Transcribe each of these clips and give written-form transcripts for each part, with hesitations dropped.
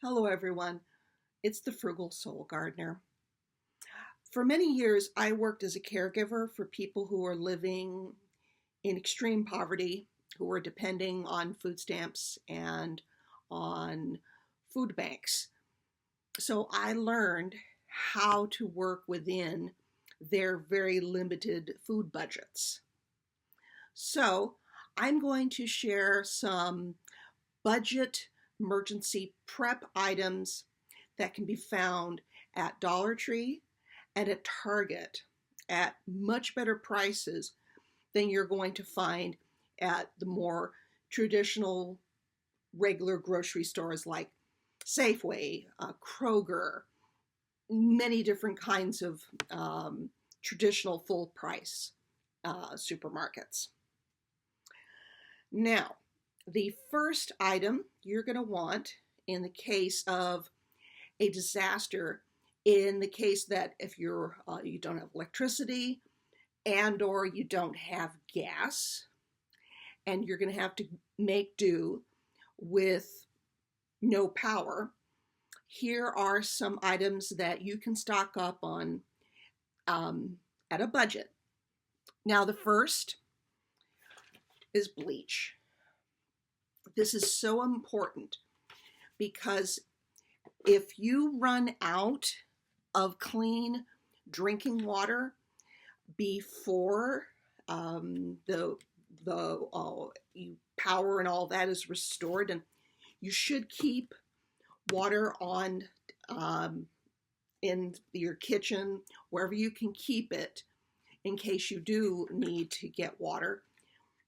Hello, everyone. It's the Frugal Soul Gardener. For many years, I worked as a caregiver for people who are living in extreme poverty, who are depending on food stamps and on food banks. So I learned how to work within their very limited food budgets. So I'm going to share some budget emergency prep items that can be found at Dollar Tree and at Target at much better prices than you're going to find at the more traditional regular grocery stores like Safeway, Kroger, many different kinds of traditional full price supermarkets. Now, the first item you're going to want in the case of a disaster, in the case that if you don't have electricity and or you don't have gas and you're going to have to make do with no power, here are some items that you can stock up on at a budget. Now, the first is bleach. This is so important because if you run out of clean drinking water before the power and all that is restored, and you should keep water on in your kitchen, wherever you can keep it, in case you do need to get water.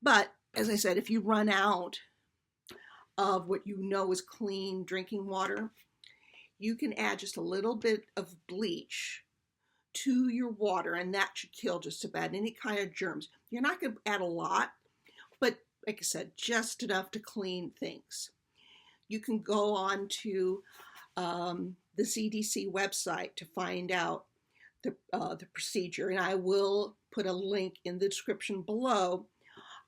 But as I said, if you run out of what you know is clean drinking water, you can add just a little bit of bleach to your water, and that should kill just about any kind of germs. You're not going to add a lot, but like I said, just enough to clean things. You can go on to the CDC website to find out the procedure, and I will put a link in the description below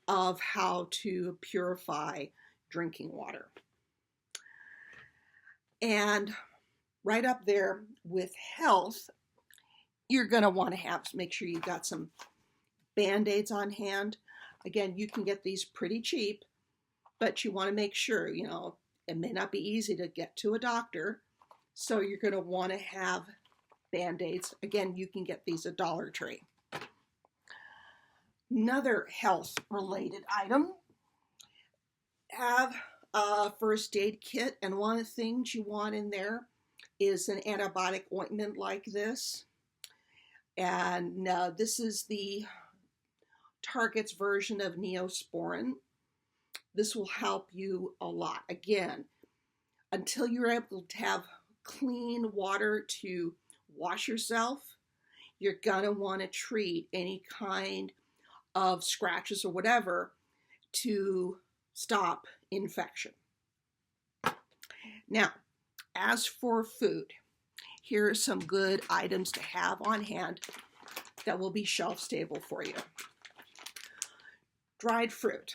of how to purify drinking water. And right up there with health, you're going to want to make sure you've got some Band-Aids on hand. Again, you can get these pretty cheap, but you want to make sure, it may not be easy to get to a doctor, so you're going to want to have Band-Aids. Again, you can get these at Dollar Tree. Another health-related item, have a first aid kit, and one of the things you want in there is an antibiotic ointment like this. And this is the Target's version of Neosporin. This will help you a lot. Again, until you're able to have clean water to wash yourself, you're going to want to treat any kind of scratches or whatever to stop infection. Now, as for food, here are some good items to have on hand that will be shelf stable for you. Dried fruit,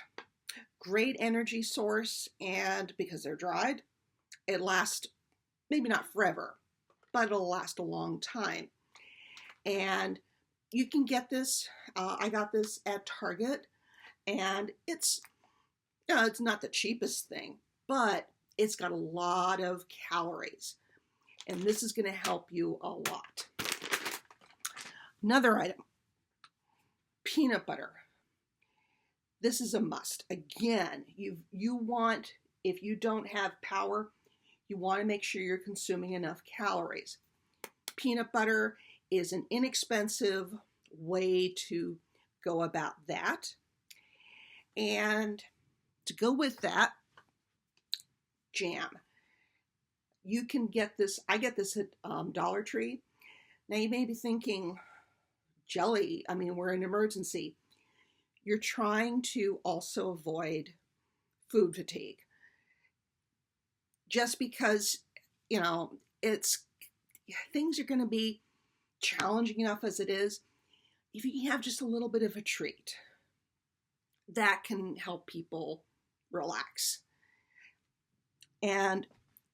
great energy source, and because they're dried, it lasts maybe not forever, but it'll last a long time. And you can get this, I got this at Target, and it's not the cheapest thing, but it's got a lot of calories, and this is going to help you a lot. Another item, peanut butter. This is a must. Again, you want, if you don't have power, you want to make sure you're consuming enough calories. Peanut butter is an inexpensive way to go about that. And to go with that, jam. You can get this, I get this at Dollar Tree. Now you may be thinking, jelly, we're in an emergency. You're trying to also avoid food fatigue. Just because, things are going to be challenging enough as it is, if you can have just a little bit of a treat, that can help people relax. And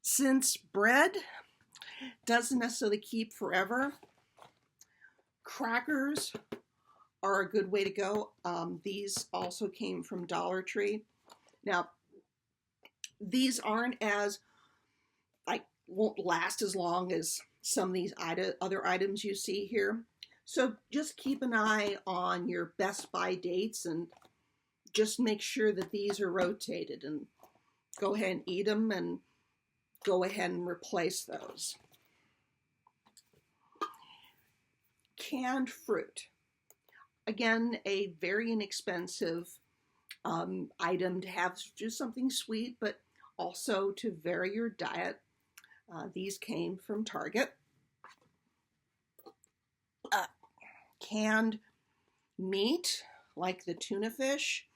Since bread doesn't necessarily keep forever, crackers are a good way to go. These also came from Dollar Tree. Now, these aren't as, like, won't last as long as some of these other items you see here. So just keep an eye on your Best By dates and just make sure that these are rotated, and go ahead and eat them and go ahead and replace those. Canned fruit. Again, a very inexpensive item to have, just something sweet, but also to vary your diet. These came from Target. Canned meat, like the tuna fish.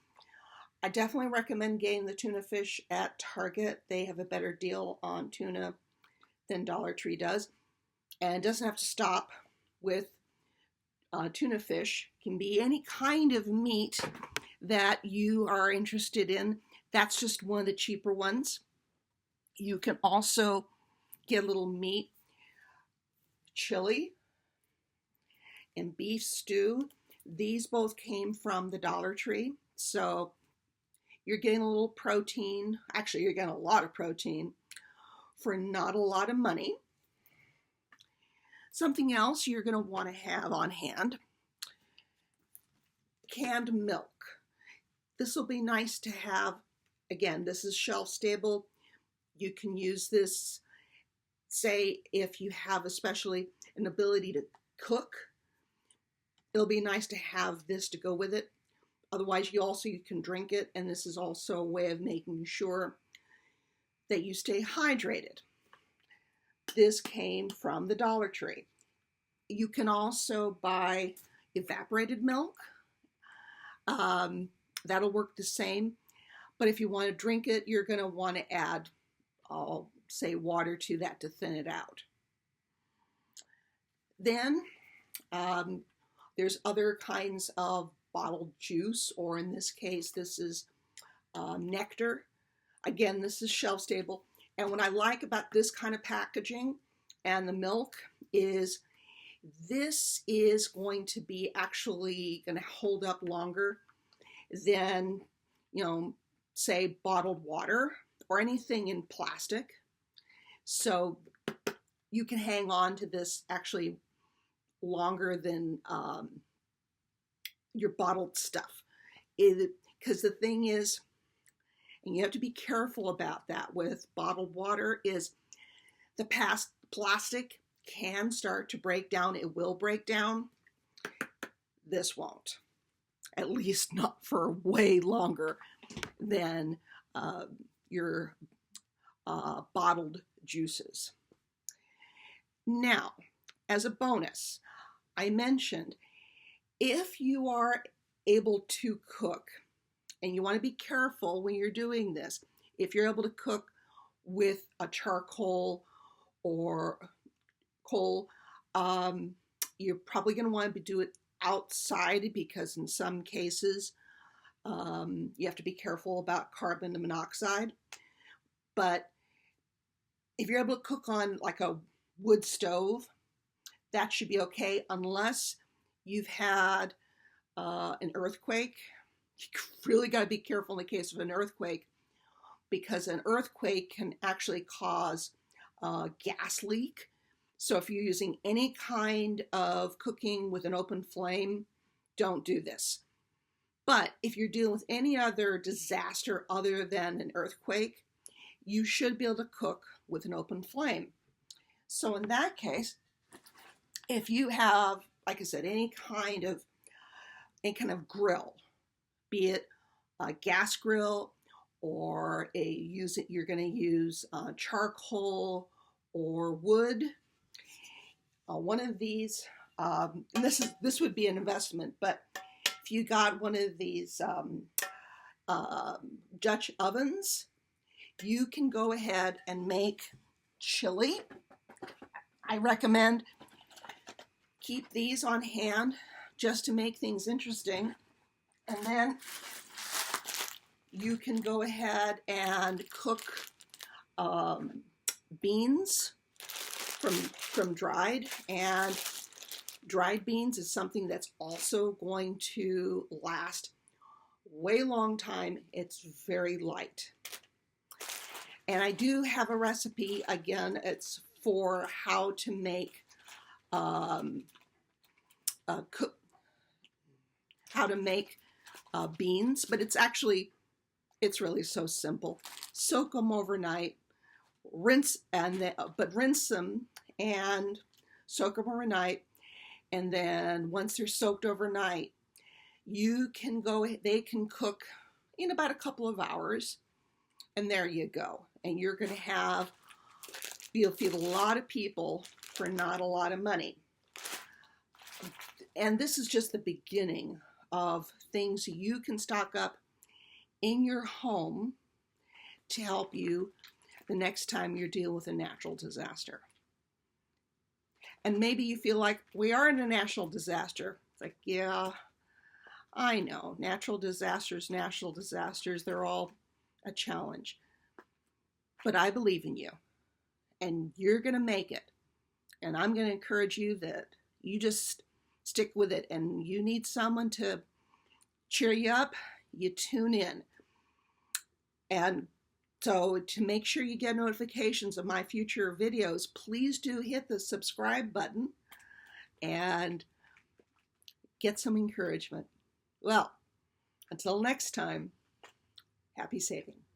I definitely recommend getting the tuna fish at Target. They have a better deal on tuna than Dollar Tree does. And it doesn't have to stop with tuna fish. It can be any kind of meat that you are interested in. That's just one of the cheaper ones. You can also get a little meat chili and beef stew. These both came from the Dollar Tree. So you're getting a little protein. Actually, you're getting a lot of protein for not a lot of money. Something else you're going to want to have on hand: canned milk. This will be nice to have. Again, this is shelf stable. You can use this, say, if you have especially an ability to cook. It'll be nice to have this to go with it. Otherwise, you can drink it, and this is also a way of making sure that you stay hydrated. This came from the Dollar Tree. You can also buy evaporated milk. That'll work the same. But if you want to drink it, you're going to want to add, I'll say, water to that to thin it out. Then there's other kinds of bottled juice, or in this case, this is nectar. Again, this is shelf stable. And what I like about this kind of packaging and the milk is this is going to be actually going to hold up longer than, say, bottled water or anything in plastic. So you can hang on to this actually longer than your bottled stuff. Because the thing is, and you have to be careful about that with bottled water, is the plastic can start to break down. It will break down. This won't. At least not for way longer than your bottled juices. Now, as a bonus, I mentioned, if you are able to cook, and you want to be careful when you're doing this, if you're able to cook with a charcoal or coal, you're probably going to want to do it outside, because in some cases you have to be careful about carbon monoxide. But if you're able to cook on like a wood stove, that should be okay, unless you've had an earthquake. You really got to be careful in the case of an earthquake, because an earthquake can actually cause a gas leak. So if you're using any kind of cooking with an open flame, don't do this. But if you're dealing with any other disaster other than an earthquake, you should be able to cook with an open flame. So in that case, if you have, like I said, any kind of grill, be it a gas grill or you're going to use charcoal or wood, one of these, and this would be an investment, but if you got one of these Dutch ovens, you can go ahead and make chili. I recommend keep these on hand just to make things interesting. And then you can go ahead and cook beans from dried, and dried beans is something that's also going to last way long time. It's very light. And I do have a recipe, again, it's for how to make beans, but it's really so simple. Soak them overnight, rinse them and soak them overnight. And then once they're soaked overnight, they can cook in about a couple of hours, and there you go. And you'll feed a lot of people for not a lot of money. And this is just the beginning of things you can stock up in your home to help you the next time you're dealing with a natural disaster. And maybe you feel like we are in a natural disaster. It's like, yeah, I know, natural disasters, they're all a challenge. But I believe in you, and you're going to make it. And I'm going to encourage you that you just stick with it. And you need someone to cheer you up, you tune in. And so to make sure you get notifications of my future videos, please do hit the subscribe button and get some encouragement. Well, until next time, happy saving.